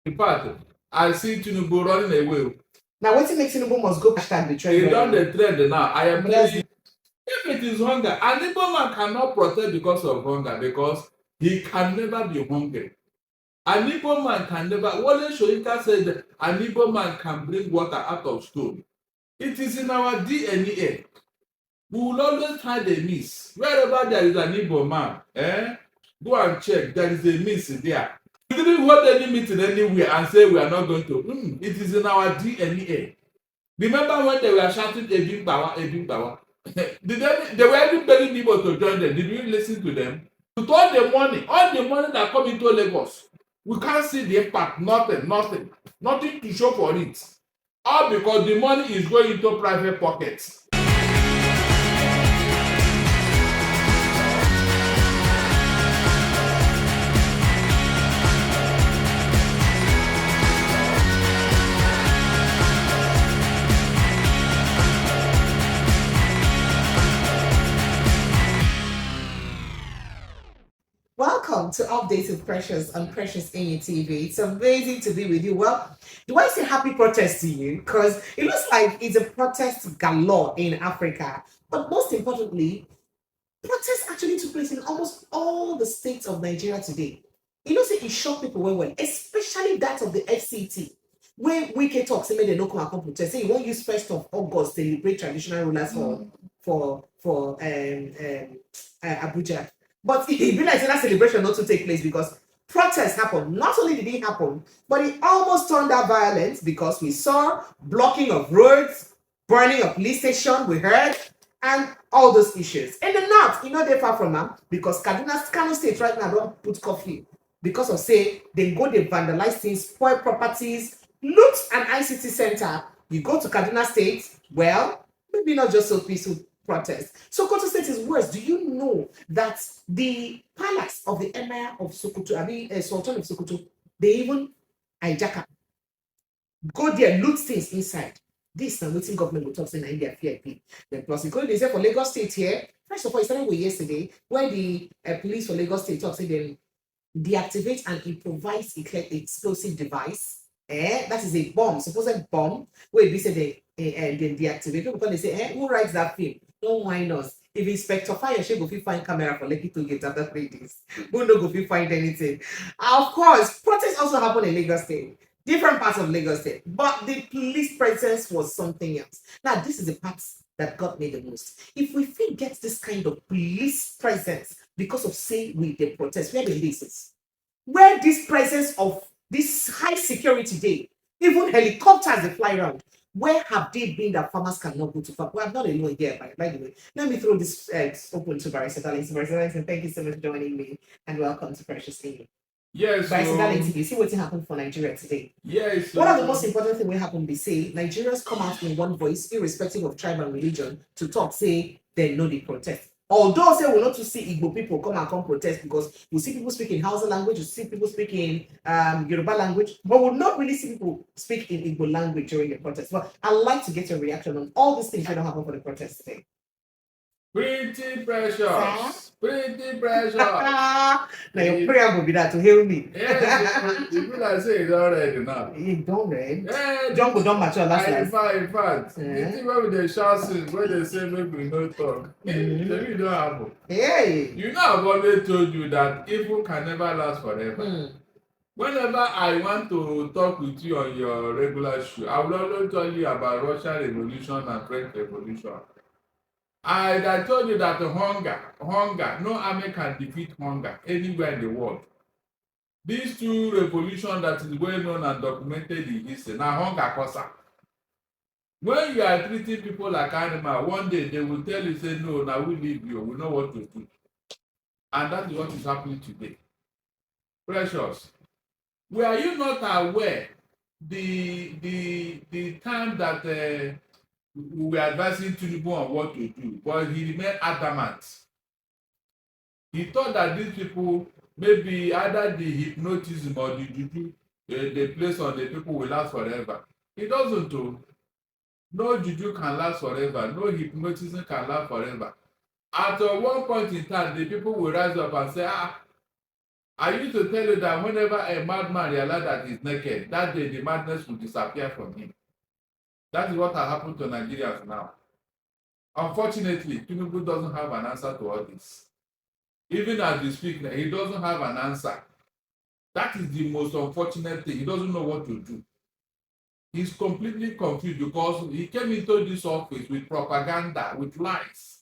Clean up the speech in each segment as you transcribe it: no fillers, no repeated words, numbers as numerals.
In fact, I see Tinubu running away. Now, what makes Tinubu must go hashtag the trend? They done the trend now. I am telling you, if it is hunger, an Igbo man cannot protest because of hunger because he can never be hungry. An Igbo man can never. Wale Soyinka said that an Igbo man can bring water out of stone. It is in our DNA. We will always find a miss. Wherever there is an Igbo man, go and check. There is a miss there. We didn't hold any meeting anywhere and say we are not going to. It is in our DNA. Remember when they were shouting Ebin Bawa? They were even begging people to join them. Did you listen to them? With all the money that come into Lagos, we can't see the impact. Nothing to show for it. All because the money is going into private pockets. Welcome to Updates with Precious on Precious AU TV. It's amazing to be with you. Well, do I say happy protest to you? Because it looks like it's a protest galore in Africa. But most importantly, protests actually took place in almost all the states of Nigeria today. You know, say it shocked people well, especially that of the FCT. Where Wike talks, say they no come and come protest. Say you won't use 1st of August to celebrate traditional rulers for Abuja. But it be like that celebration not to take place because protests happened. Not only did it happen, but it almost turned out violent because we saw blocking of roads, burning of police station, we heard, and all those issues. In the north, you know they're far from them because Kano State right now don't put coffee because of say they go they vandalize things, spoil properties, loot an ICT center. You go to Kaduna State, well, maybe not just so peaceful protest. Sokoto State is worse. Do you know that the palace of the Emir of Sokoto, I mean, Sultan of Sokoto, they even hijack am, go there, loot things inside. This na wetin government go talk say na im their VIP. Then plus, they say for Lagos State here, first of all, it started with yesterday, where the police for Lagos State talk say they deactivate an improvised explosive device. That is a bomb, supposed bomb, where they say they deactivate because they say, who writes that film? Don't whine us. If Inspector Fire should go find camera for Lekki to get after 3 days, who no go find anything. Of course, protests also happen in Lagos State, different parts of Lagos State, but the police presence was something else. Now, this is the part that got me the most. If we think get this kind of police presence because of say we the protest, where the bases, where this presence of this high security day, even helicopters they fly around. Where have they been that farmers cannot go to farm? Well, I'm not alone here, by the way. Let me throw this open to Barrister Darlington. Barrister Darlington, thank you so much for joining me and welcome to Precious Amy. Yes. Barrister Darlington, you see what's happened for Nigeria today. Yes. One of the most important things we happen be say Nigerians come out in one voice, irrespective of tribe and religion, to talk, say they know the protest. Although say we not to see Igbo people come protest because we see people speaking Hausa language, we see people speaking Yoruba language, but we'll not really see people speak in Igbo language during the protest. But I'd like to get your reaction on all these things that don't happen for the protest today. Pretty precious. Pretty precious. Now your prayer will be that to heal me. Yes, you feel like say it's already now. It don't read. Yeah, John go don mature last in night. fact, you think when they shout since when they say maybe we no talk, maybe it don't happen. Hey. You know I've always told you that evil can never last forever. Whenever I want to talk with you on your regular show, I will always tell you about Russian Revolution and French Revolution. I told you that hunger, no army can defeat hunger anywhere in the world. These two revolutions that is well known and documented in history, now hunger cause am. When you are treating people like animal, one day they will tell you, say, no, now we leave you, we know what to do. And that is what is happening today. Precious, were you not aware the time that we were advising Tinubu on what to do, but he remained adamant. He thought that these people, maybe either the hypnotism or the juju they place on the people will last forever. It doesn't do. No juju can last forever. No hypnotism can last forever. At one point in time, the people will rise up and say, I used to tell you that whenever a madman realizes that he's naked, that day the madness will disappear from him. That is what has happened to Nigerians now. Unfortunately, Tinubu doesn't have an answer to all this. Even as we speak now, he doesn't have an answer. That is the most unfortunate thing. He doesn't know what to do. He's completely confused because he came into this office with propaganda, with lies,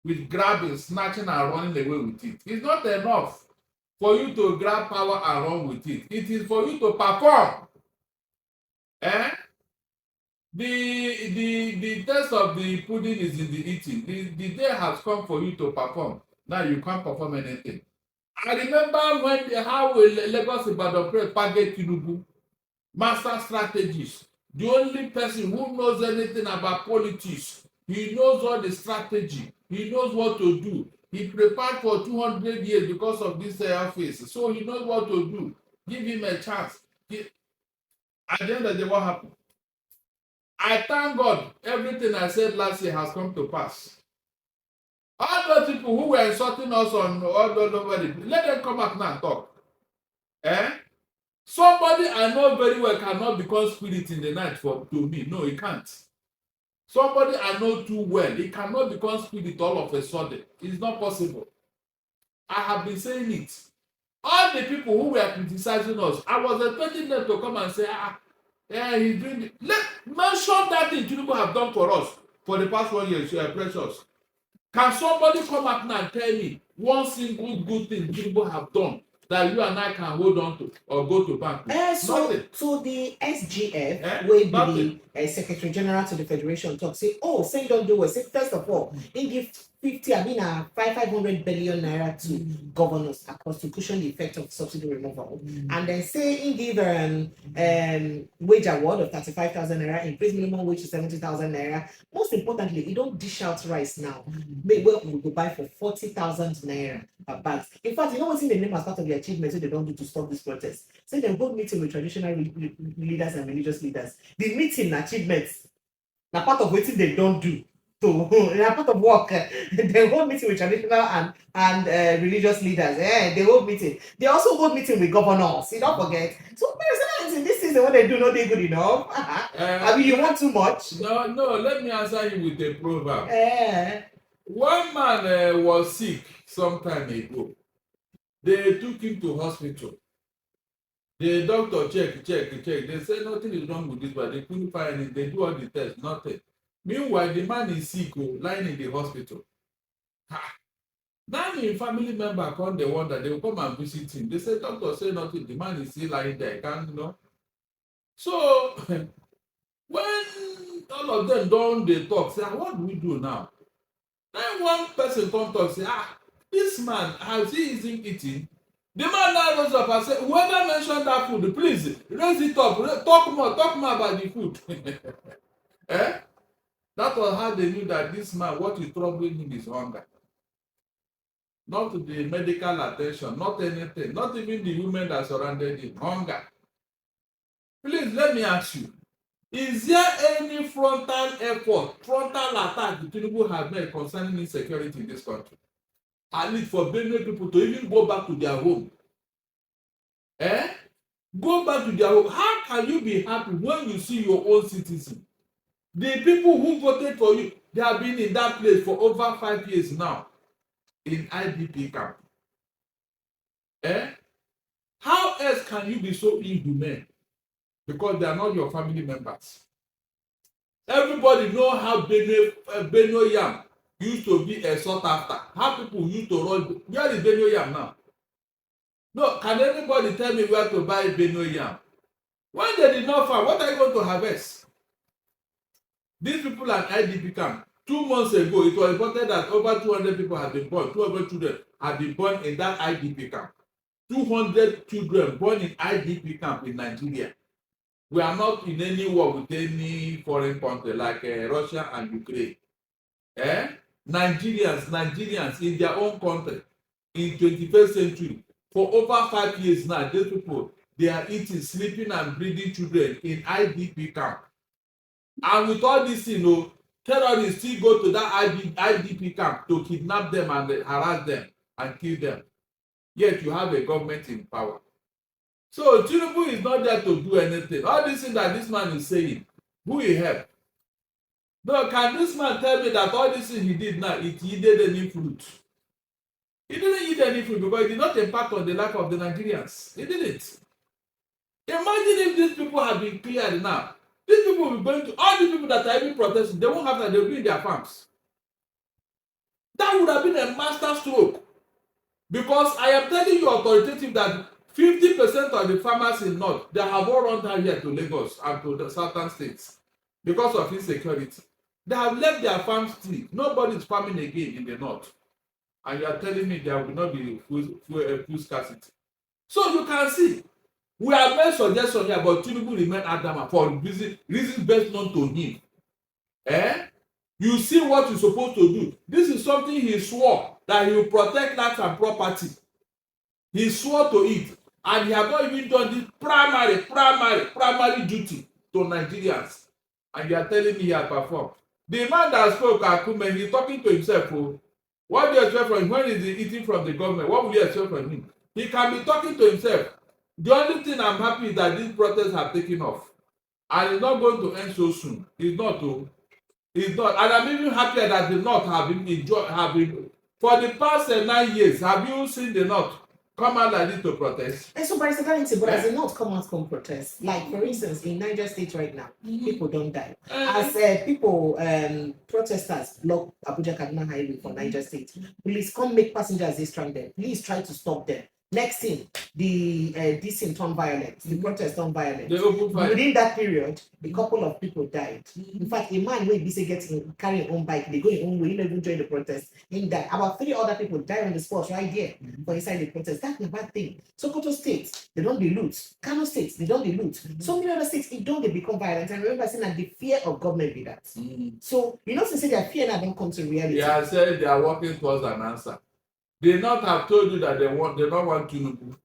with grabbing, snatching, and running away with it. It's not enough for you to grab power and run with it. It is for you to perform. Eh? The test of the pudding is in the eating. The day has come for you to perform. Now you can't perform anything. I remember when how Lagos Ibadan Press target Tinubu, master strategist, the only person who knows anything about politics. He knows all the strategy. He knows what to do. He prepared for 200 years because of this office. So he knows what to do. Give him a chance. At the end of the day, what happened? I thank God everything I said last year has come to pass. All those people who were insulting us on all over the place, let them come back now and talk. Eh? Somebody I know very well cannot become spirit in the night to me. No, he can't. Somebody I know too well, he cannot become spirit all of a sudden. It's not possible. I have been saying it. All the people who were criticizing us, I was expecting them to come and say, yeah, he's doing it. Mention that thing Tinubu have done for us for the past 1 year, precious. Can somebody come up now and tell me one single good thing Tinubu have done that you and I can hold on to or go to bank with? So the SGF, wey be the Secretary General to the Federation, talk say, say don't do it. Say first of all, he give 50, I mean, 500 billion naira to governors across to cushion the effect of subsidy removal, and then say he give wage award of 35,000 naira, increase minimum wage to 70,000 naira. Most importantly, he don't dish out rice now. Maybe we go buy for 40,000 naira per bag. In fact, you know what's in the name as part of the achievement so they don't do to stop this protest? Say they hold meeting with traditional leaders and religious leaders. The meeting achievements na part of wetin they don't do. So na part of work. They hold meeting with traditional and religious leaders. They hold meeting. They also hold meeting with governors. You don't forget. So in this season, what they do not they good enough. I mean, you want too much? No. Let me answer you with a proverb. One man was sick some time ago. They took him to hospital. The doctor check. They say nothing is wrong with this, but they couldn't find it. They do all the tests, nothing. Meanwhile, the man is sick, lying in the hospital. Now the family member come, they wonder, they will come and visit him. They say, doctor say nothing, the man is still lying there, can't you know? So when all of them don't they talk, say, what do we do now? Then one person come talk, say, this man, has he isn't eating? The man now rose up and said, whoever mentioned that food, please raise it up, talk more about the food. That was how they knew that this man, what is troubling him is hunger. Not the medical attention, not anything, not even the women that surrounded him. Hunger. Please let me ask you, is there any frontal effort, frontal attack the Tinubu have made concerning insecurity in this country? At least for Benue people to even go back to their home. Go back to their home. How can you be happy when you see your own citizen? The people who voted for you, they have been in that place for over 5 years now in IDP camp. How else can you be so inhumane? Because they are not your family members. Everybody know how Benue Yam used to be a sought after. How people used to run. Where is Benue Yam now? No, can anybody tell me where to buy Benue Yam? When they did not farm, what are you going to harvest? These people at IDP camp, 2 months ago, it was reported that over 200 people have been born, 200 children have been born in that IDP camp. 200 children born in IDP camp in Nigeria. We are not in any war with any foreign country like Russia and Ukraine. Nigerians in their own country in 21st century for over 5 years now, these people, they are eating, sleeping and breeding children in IDP camp. And with all this, terrorists still go to that IDP camp to kidnap them and harass them and kill them. yet you have a government in power. So Tinubu is not there to do anything. All these things that this man is saying, who will help? No, can this man tell me that all these things he did now, it yielded any fruit? It didn't yield any fruit because it did not impact on the life of the Nigerians. It didn't. Imagine if these people had been cleared now. These people will be going to, all the people that are even protesting, they won't have that, they'll be in their farms. That would have been a master stroke. Because I am telling you authoritative that 50% of the farmers in North, they have all run down here to Lagos and to the southern states because of insecurity. They have left their farms free. Nobody is farming again in the North. And you are telling me there will not be food scarcity. So you can see, we have made suggestions here, but Tinubu remain adamant for reasons best known to him. You see what you're supposed to do. This is something he swore that he will protect life and property. He swore to it, and he has not even done this primary duty to Nigerians. And you are telling me he has performed. The man that spoke, Akume, he's talking to himself. Oh, what do you expect from him? When is he eating from the government? What will you expect from him? He can be talking to himself. The only thing I'm happy is that these protests have taken off. And it's not going to end so soon. It's not. Oh. It's not. And I'm even happier that the North have been for the past 9 years. Have you seen the North come out like this to protest? And so, Barrister Darlington, but as the North come out come protest, like for instance, in Niger State right now, people don't die. As protesters block Abuja Kaduna Highway for Niger State, please come make passengers they stranded. Please try to stop them. Next thing, this in turn violent, the protest turn violent. Within that period, a couple of people died. In fact, a man wey be say carry his own bike, they go his own way, he never join the protest. He died. About 3 other people died on the spot right there for inside the protest. That's a bad thing. Sokoto State, they don't dey loot. Kano State, they don't dey loot. So many other states, it don't dey become violent. And remember saying that the fear of government be that. So you know, to say their fear now don't come to reality. Yeah, I said they are working towards an answer. They not have told you that they don't want Tinubu.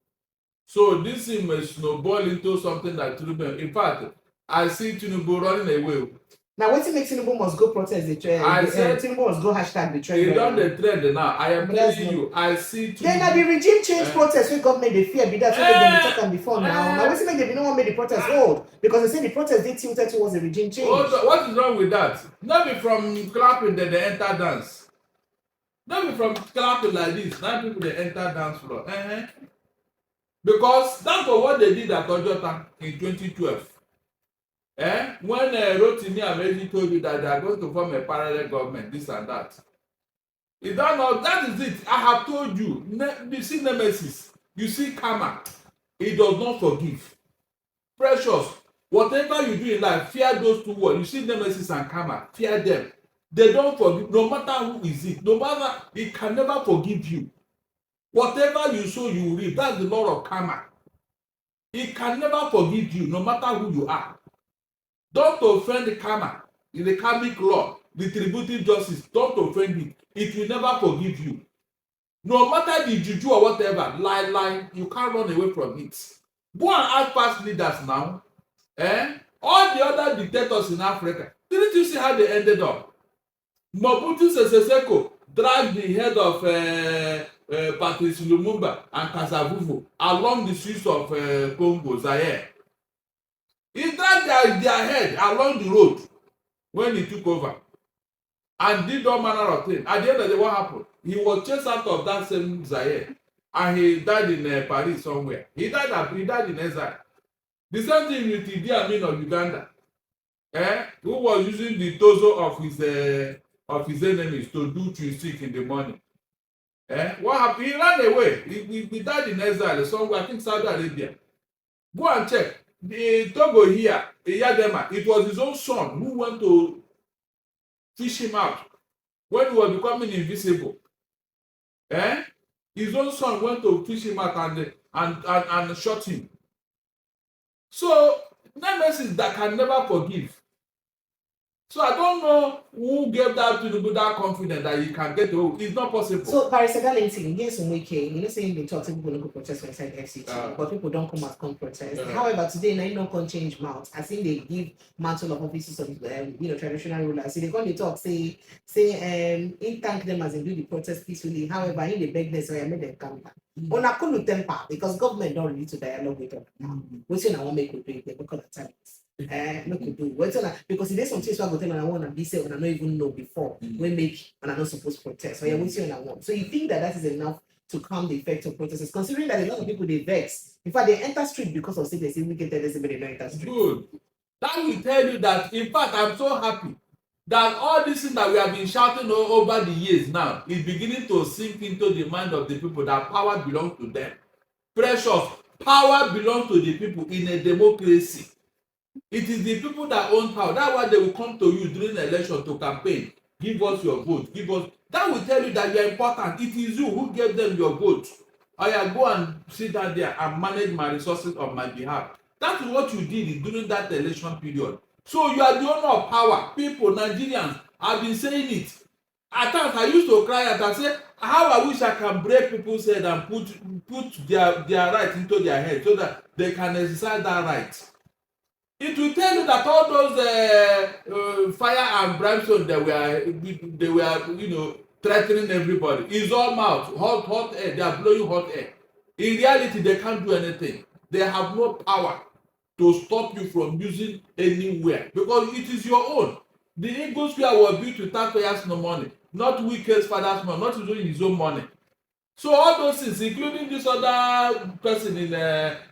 So this thing may snowball into something that Tinubu. In fact, I see Tinubu running away. Now, what makes Tinubu must go protest the trend? I said Tinubu must go hashtag the trend. They done the trend now. I am telling you, I see Tinubu. Then the regime change protest with government they fear be that so they talk on before now. Now, what make they no one made the protest hold? Because they say the protest they tilted towards the regime change. What is wrong with that? Not be from clapping that they enter dance. Not be from clapping like this. Now people they enter dance floor. Because that's what they did at Ojota in 2012. When Rotimi Ameji told you that they are going to form a parallel government, this and that. Is that not? That is it. I have told you. You see nemesis. You see karma. It does not forgive. Precious. Whatever you do in life, fear those 2 words. You see nemesis and karma. Fear them. They don't forgive. No matter who is it. No matter. It can never forgive you. Whatever you sow, you reap. That's the law of karma. It can never forgive you, no matter who you are. Don't offend the karma. In the karmic law, retributive justice, don't offend it. It will never forgive you. No matter the juju or whatever, lie, you can't run away from it. Go and ask past leaders now. All the other dictators in Africa, didn't you see how they ended up? Mobutu Sese Seko dragged the head of Patrice Lumumba and Kasavubu along the streets of Congo, Zaire. He dragged their head along the road when he took over and did all manner of things. At the end of the day, what happened? He was chased out of that same Zaire and he died in Paris somewhere. He died in exile. The same thing with Idi Amin of Uganda, who was using the torso of his enemies to do trick in the morning. What happened? He ran away. He died in exile somewhere, I think Saudi Arabia. Go and check. The Togo here, Iyadema, it was his own son who went to fish him out when he was becoming invisible. His own son went to fish him out and shot him. So, nemesis that can never forgive. So I don't know who gave that to the that confidence that you can get to. It's not possible. So Brr Darlington, here's some weekend. You know, saying they talk to people don't go protest inside the FCT, but people don't come out come protest. However, today now you don't come change mouth. I think they give mantle of offices of traditional rulers. So they come they talk say in thank them as they do the protest peacefully. However, in the beg them so I made them come back. On a cool temper because government don't really to dialogue with them now. What's I want make we do it because of time. Make we do what's because there's some things I go tell I want to be say when I don't even know before we make and I'm not supposed to protest. So yeah, what's I want. So you think that is enough to calm the effect of protests, considering that a lot of people they vex. In fact, they enter street because of say they say we get there, they don't enter street. Good. That will tell you that, in fact, I'm so happy that all this thing that we have been shouting over the years now is beginning to sink into the mind of the people that power belongs to them. Precious, power belongs to the people in a democracy. It is the people that own power. That's why they will come to you during the election to campaign. Give us your vote. Give us. That will tell you that you are important. It is you who gave them your vote. I go and sit down there and manage my resources on my behalf. That is what you did during that election period. So you are the owner of power. People, Nigerians, have been saying it. At times I used to cry out and say, how I wish I can break people's head and put their right into their head so that they can exercise that right. It will tell you that all those fire and brimstone they were threatening everybody. It's all mouth, hot air. They are blowing hot air. In reality, they can't do anything. They have no power to stop you from using anywhere because it is your own. The Igbos was built with taxpayers' no money, not Wike's father's money, not using his own money. So all those things, including this other person in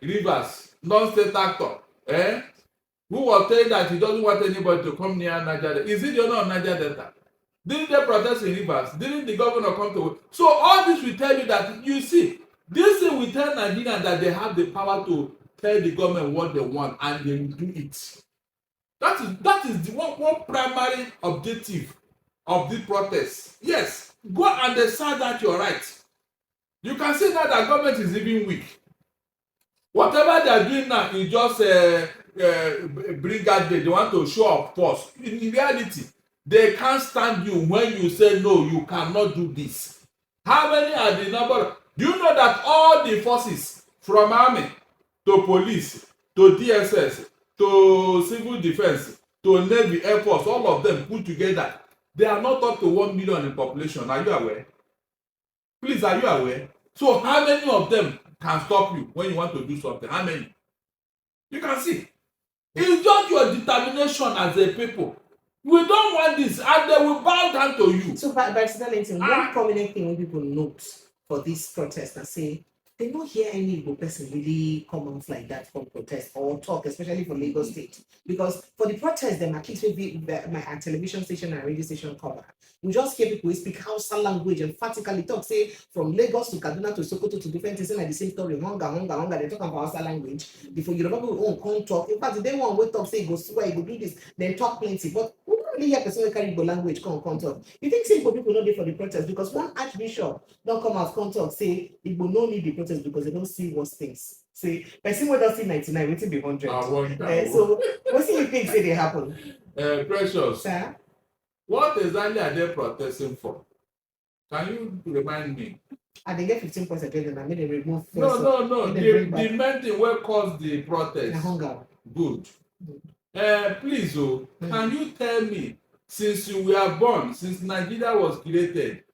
Rivers, non-state actor, who was saying that he doesn't want anybody to come near Niger Delta. Is he the owner of Niger Delta? Didn't they protest in Rivers? Didn't the governor come to? So all this will tell you that, you see, this thing will tell Nigerians that they have the power to tell the government what they want and they will do it. That is the one primary objective of this protest. Yes, go and decide that you're right. You can see now that government is even weak. Whatever they are doing now is just bring out they want to show up force. In reality, they can't stand you when you say no, you cannot do this. How many are the number? Do you know that all the forces from army to police to DSS to civil defense to Navy, Air Force, all of them put together, they are not up to 1 million in population? Are you aware? Please, are you aware? So how many of them can stop you when you want to do something? How many? You can see. It's just your determination as a people. We don't want this, and they will bow down to you. So, Brr Darlington, one prominent thing when people note for this protest and say they don't hear any Igbo person really come out like that from protest or talk, especially for Lagos State. Because for the protest, them at least maybe my television station and radio station cover. We just hear people speak Hausa language and emphatically talk, say from Lagos to Kaduna to Sokoto to different things, like the same story, hunger, they talk about Hausa language. Before Yoruba people won't come talk. In fact, they want to talk, say, go swear, go do this, then talk plenty. But we don't really hear person who carry Igbo language come talk. You think say Igbo people not there for the protest? Because one archbishop don't come out, come talk, say Igbo no need the protest because they don't see worse things. Say, person will not see 99, waiting be 100. So, what do you think say they happen? Precious. Sir? What exactly are they protesting for? Can you remind me? And they get 15 points against them. I mean, they remove. No. The main thing what caused the protest. The hunger. Good. Please, can you tell me, since you were born, since Nigeria was created,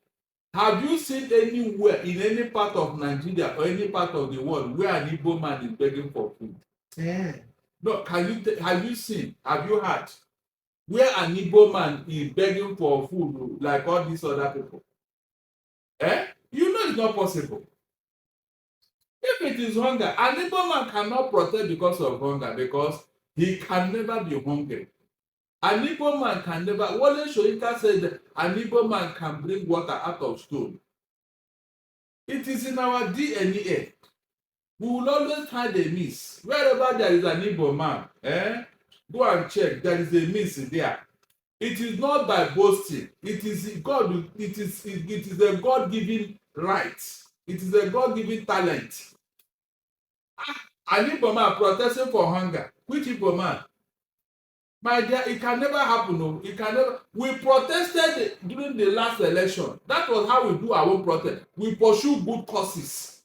have you seen anywhere in any part of Nigeria or any part of the world where an Igbo man is begging for food? Yeah. No, have you seen? Have you heard? Where an Igbo man is begging for food like all these other people? You know it's not possible. If it is hunger, an Igbo man cannot protest because of hunger because he can never be hungry. An Igbo man can never. Wole Soyinka said that an Igbo man can bring water out of stone. It is in our DNA. We will always find a miss. Wherever there is an Igbo man, go and check. There is a miss there. It is not by boasting. It is God. It is a God-given right. It is a God-given talent. An Igbo man protesting for hunger. Which Igbo man? My dear, it can never happen. No, it can never. We protested during the last election. That was how we do our own protest. We pursue good causes,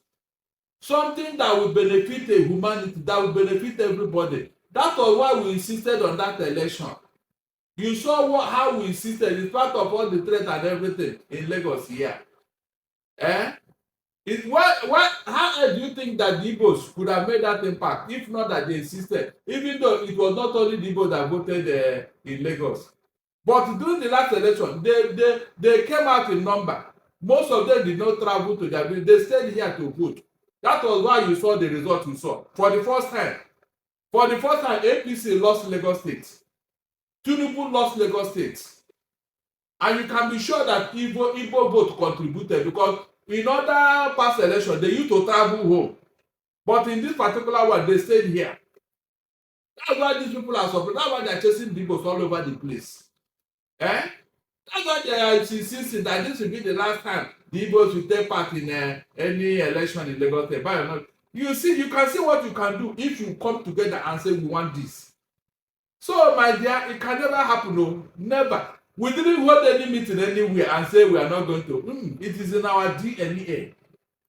something that will benefit the humanity, that will benefit everybody. That was why we insisted on that election. You saw how we insisted in spite of all the threat and everything in Lagos here. Eh? How do you think that the Igbos could have made that impact if not that they insisted, even though it was not only the Igbos that voted in Lagos? But during the last election, they came out in number. Most of them did not travel to their village. They stayed here to vote. That was why you saw the result you saw. For the first time, APC lost Lagos State. Tinubu lost Lagos State. And you can be sure that Igbo vote contributed, because in other past elections, they used to travel home. But in this particular one, they stayed here. That's why these people are suffering. That's why they are chasing the Igbos all over the place. Eh? That's why they are insisting that this will be the last time the Igbos will take part in any election in Lagos State. But you see, you can see what you can do if you come together and say we want this. So, my dear, it can never happen. No, never. We didn't hold any meeting anywhere and say we are not going to. It is in our DNA.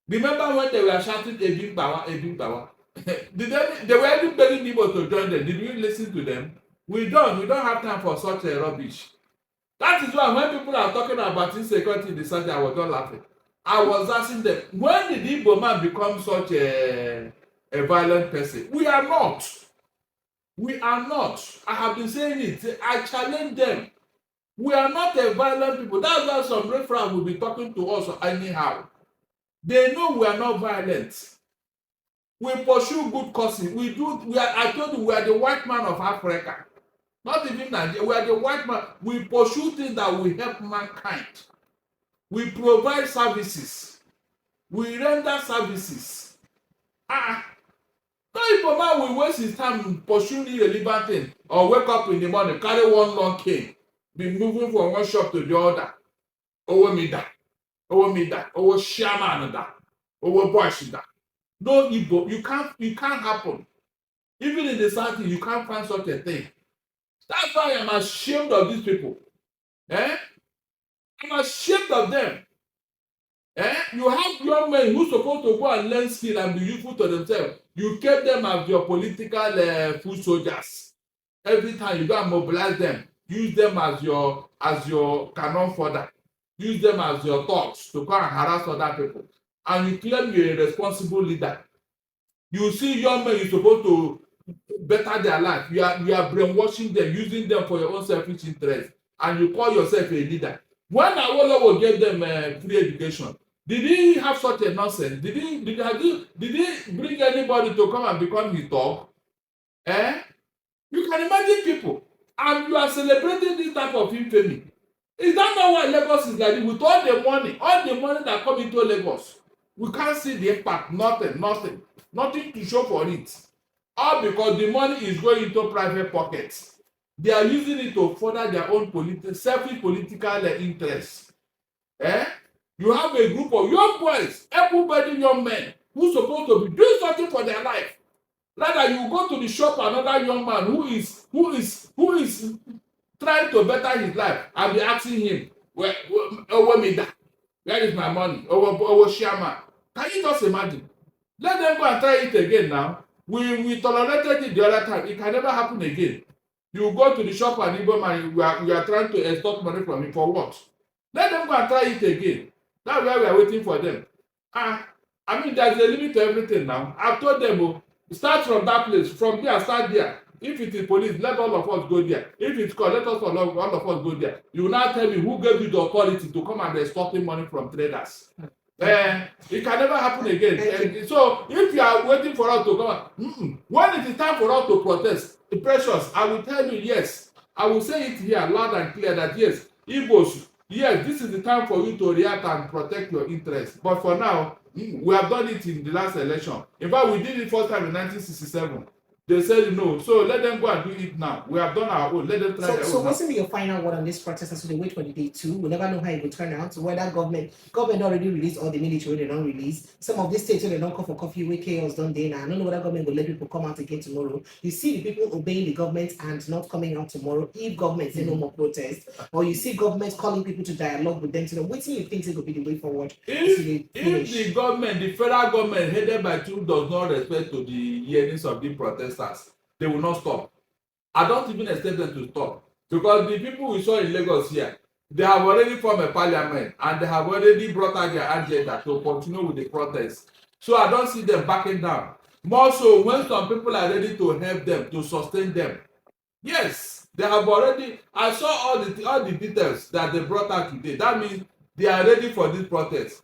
Remember when they were shouting a big power, a big power? They were even begging people to join them. Did you listen to them? We don't have time for such a rubbish. That is why when people are talking about insecurity in the South, I was not laughing. I was asking them, when did the Igbo man become such a violent person? We are not. We are not. I have been saying it. I challenge them. We are not a violent people. That's why some reference will be talking to us anyhow. They know we are not violent. We pursue good causes. I told you, we are the white man of Africa. Not even Nigeria. We are the white man. We pursue things that will help mankind. We provide services. We render services. No Igbo man will waste his time pursuing irrelevant things, or wake up in the morning, carry one long cane, be moving from one shop to the other. Owo mi da, owo shaman da, owo boys da. No Igbo, you can't happen. Even in the South, you can't find such a thing. That's why I'm ashamed of these people. I'm ashamed of them. You have young men who supposed to go and learn skill and be useful to themselves. You kept them as your political foot soldiers. Every time you go and mobilize them, use them as your cannon fodder. Use them as your thugs to come and harass other people. And you claim you're a responsible leader. You see young men you're supposed to better their life. You are brainwashing them, using them for your own selfish interest. And you call yourself a leader. When Awolowo gave them free education, did he have such a nonsense? Did he bring anybody to come and become his dog? You can imagine people, and you are celebrating this type of infamy. Is that not why Lagos is like this? With all the money that come into Lagos, we can't see the impact. Nothing to show for it. All because the money is going into private pockets. They are using it to further their own selfish political interests. You have a group of young boys, everybody young men, who supposed to be doing something for their life. Rather, you go to the shop, another young man who is trying to better his life, and be asking him, where is my money? Shaman. Can you just imagine? Let them go and try it again now. We tolerated it the other time. It can never happen again. You go to the shop and Igbo man, we are trying to extort money from him for what? Let them go and try it again. That's why we are waiting for them. There's a limit to everything now. I've told them, start from that place. From there, start there. If it is police, let all of us go there. If it's called, let us all of us go there. You will now tell me who gave you the authority to come and extorting money from traders. It can never happen again. So if you are waiting for us to come, when it is time for us to protest, precious, I will tell you yes. I will say it here loud and clear that yes, Igbos, yes, this is the time for you to react and protect your interests. But for now, we have done it in the last election. In fact, we did it first time in 1967. They said no, so let them go and do it now. We have done our own. Let them try their So own now. what's be your final word on this protest? So they wait for the day two. We'll never know how it will turn out. Whether government already released all the military they don't release. Some of these states where they don't call for coffee, where chaos done day now. I don't know whether government will let people come out again tomorrow. You see the people obeying the government and not coming out tomorrow. If government say no more protest, or you see government calling people to dialogue with them to know what do you think it will be the way forward? If the government, the federal government headed by Tinubu does not respect to the hearings of the protesters, they will not stop. I don't even expect them to stop because the people we saw in Lagos here, they have already formed a parliament and they have already brought out their agenda to continue with the protest. So I don't see them backing down. More so when some people are ready to help them, to sustain them. Yes, they have already. I saw all the details that they brought out today. That means they are ready for this protest.